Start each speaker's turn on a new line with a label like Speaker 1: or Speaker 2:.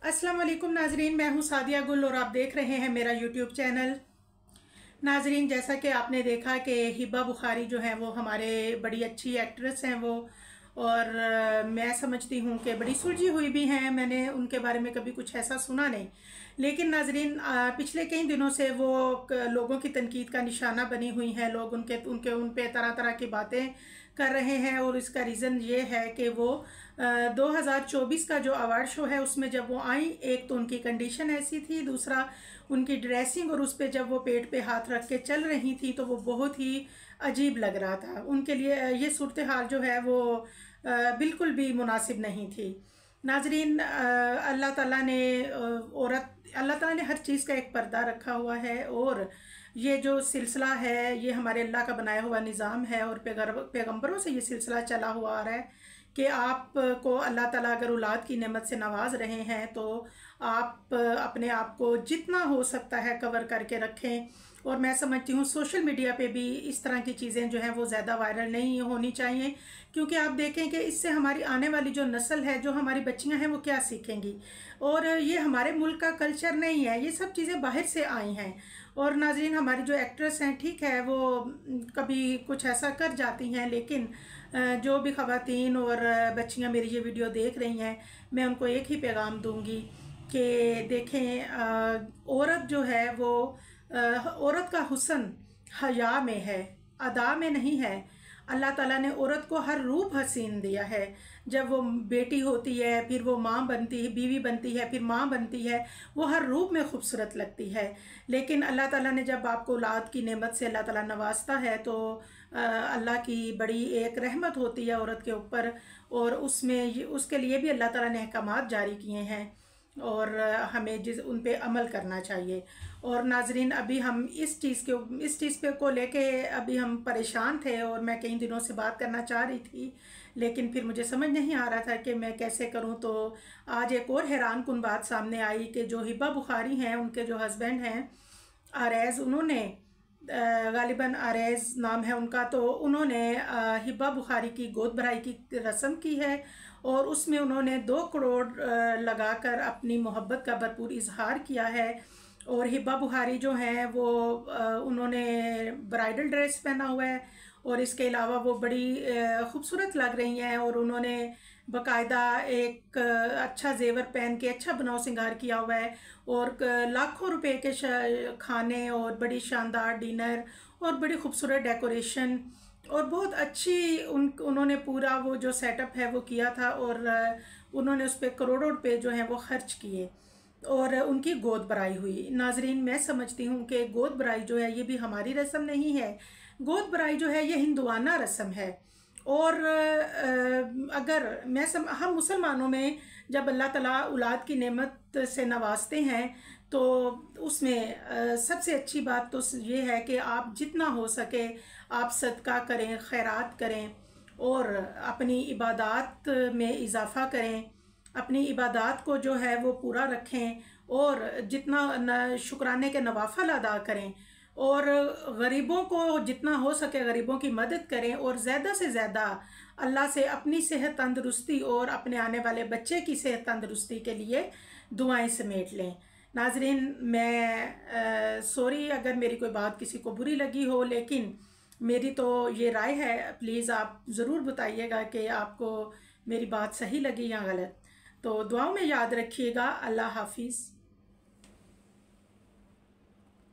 Speaker 1: अस्सलाम वालेकुम नाजरीन, मैं हूं सादिया गुल और आप देख रहे हैं मेरा यूट्यूब चैनल। नाजरीन, जैसा कि आपने देखा कि हिबा बुखारी जो है वो हमारे बड़ी अच्छी एक्ट्रेस हैं वो, और मैं समझती हूँ कि बड़ी सुलझी हुई भी हैं। मैंने उनके बारे में कभी कुछ ऐसा सुना नहीं, लेकिन नाजरीन पिछले कई दिनों से वो लोगों की तनकीद का निशाना बनी हुई हैं। लोग उनके उनके उन पे तरह तरह की बातें कर रहे हैं, और इसका रीज़न ये है कि वो 2024 का जो अवार्ड शो है उसमें जब वो आई, एक तो उनकी कंडीशन ऐसी थी, दूसरा उनकी ड्रेसिंग, और उस पर जब वो पेट पे हाथ रख के चल रही थी तो वो बहुत ही अजीब लग रहा था। उनके लिए ये सूरत हाल जो है वो बिल्कुल भी मुनासिब नहीं थी। नाजरीन, अल्लाह ताला ने अल्लाह ताला ने हर चीज़ का एक पर्दा रखा हुआ है, और ये जो सिलसिला है ये हमारे अल्लाह का बनाया हुआ निज़ाम है, और पैगंबरों से ये सिलसिला चला हुआ आ रहा है कि आपको अल्लाह ताला अगर औलाद की नेमत से नवाज रहे हैं तो आप अपने आप को जितना हो सकता है कवर करके रखें। और मैं समझती हूँ सोशल मीडिया पे भी इस तरह की चीज़ें जो हैं वो ज़्यादा वायरल नहीं होनी चाहिए, क्योंकि आप देखें कि इससे हमारी आने वाली जो नस्ल है, जो हमारी बच्चियाँ हैं, वो क्या सीखेंगी। और ये हमारे मुल्क का कल्चर नहीं है, ये सब चीज़ें बाहर से आई हैं। और नाज़रीन, हमारी जो एक्ट्रेस हैं, ठीक है वो कभी कुछ ऐसा कर जाती हैं, लेकिन जो भी ख़वातीन और बच्चियाँ मेरी ये वीडियो देख रही हैं, मैं उनको एक ही पैगाम दूँगी कि देखें, औरत जो है वो औरत का हुस्न हया में है, अदा में नहीं है। अल्लाह ताला ने औरत को हर रूप हसीन दिया है। जब वो बेटी होती है, फिर वो माँ बनती है, बीवी बनती है, फिर माँ बनती है, वो हर रूप में खूबसूरत लगती है। लेकिन अल्लाह ताला ने जब आपको औलाद की नेमत से अल्लाह ताला नवाजता है तो अल्लाह की बड़ी एक रहमत होती है औरत के ऊपर, और उसमें उसके लिए भी अल्लाह ताला ने अहकामात जारी किए हैं, और हमें उन पे अमल करना चाहिए। और नाजरीन, अभी हम इस चीज़ पे को लेके अभी हम परेशान थे, और मैं कई दिनों से बात करना चाह रही थी, लेकिन फिर मुझे समझ नहीं आ रहा था कि मैं कैसे करूं। तो आज एक और हैरान कुन बात सामने आई कि जो हिबा बुखारी हैं, उनके जो हस्बैंड हैं आरैज़, उन्होंने गालिबन आरैज़ नाम है उनका, तो उन्होंने हिबा बुखारी की गोद भराई की रस्म की है, और उसमें उन्होंने 2 करोड़ लगाकर अपनी मोहब्बत का भरपूर इजहार किया है। और हिबा बुखारी जो हैं वो उन्होंने ब्राइडल ड्रेस पहना हुआ है, और इसके अलावा वो बड़ी खूबसूरत लग रही हैं, और उन्होंने बाकायदा एक अच्छा जेवर पहन के अच्छा बनाव श्रृंगार किया हुआ है, और लाखों रुपए के खाने और बड़ी शानदार डिनर और बड़ी खूबसूरत डेकोरेशन, और बहुत अच्छी उन्होंने पूरा वो जो सेटअप है वो किया था, और उन्होंने उस पर करोड़ों रुपए जो हैं वो खर्च किए, और उनकी गोद भराई हुई। नाजरीन, मैं समझती हूँ कि गोद भराई जो है ये भी हमारी रस्म नहीं है। गोद भराई जो है ये हिंदुआना रस्म है, और अगर हम मुसलमानों में जब अल्लाह ताला औलाद की नेमत से नवाजते हैं तो उसमें सबसे अच्छी बात तो ये है कि आप जितना हो सके आप सदका करें, खैरात करें, और अपनी इबादत में इजाफ़ा करें, अपनी इबादत को जो है वो पूरा रखें, और जितना शुक्राने के नवाफल अदा करें, और गरीबों को जितना हो सके गरीबों की मदद करें, और ज़्यादा से ज़्यादा अल्लाह से अपनी सेहत तंदरुस्ती और अपने आने वाले बच्चे की सेहत तंदरुस्ती के लिए दुआएं समेट लें। नाजरीन, मैं सॉरी अगर मेरी कोई बात किसी को बुरी लगी हो, लेकिन मेरी तो ये राय है। प्लीज़ आप ज़रूर बताइएगा कि आपको मेरी बात सही लगी या गलत। तो दुआओं में याद रखिएगा। अल्लाह हाफिज़।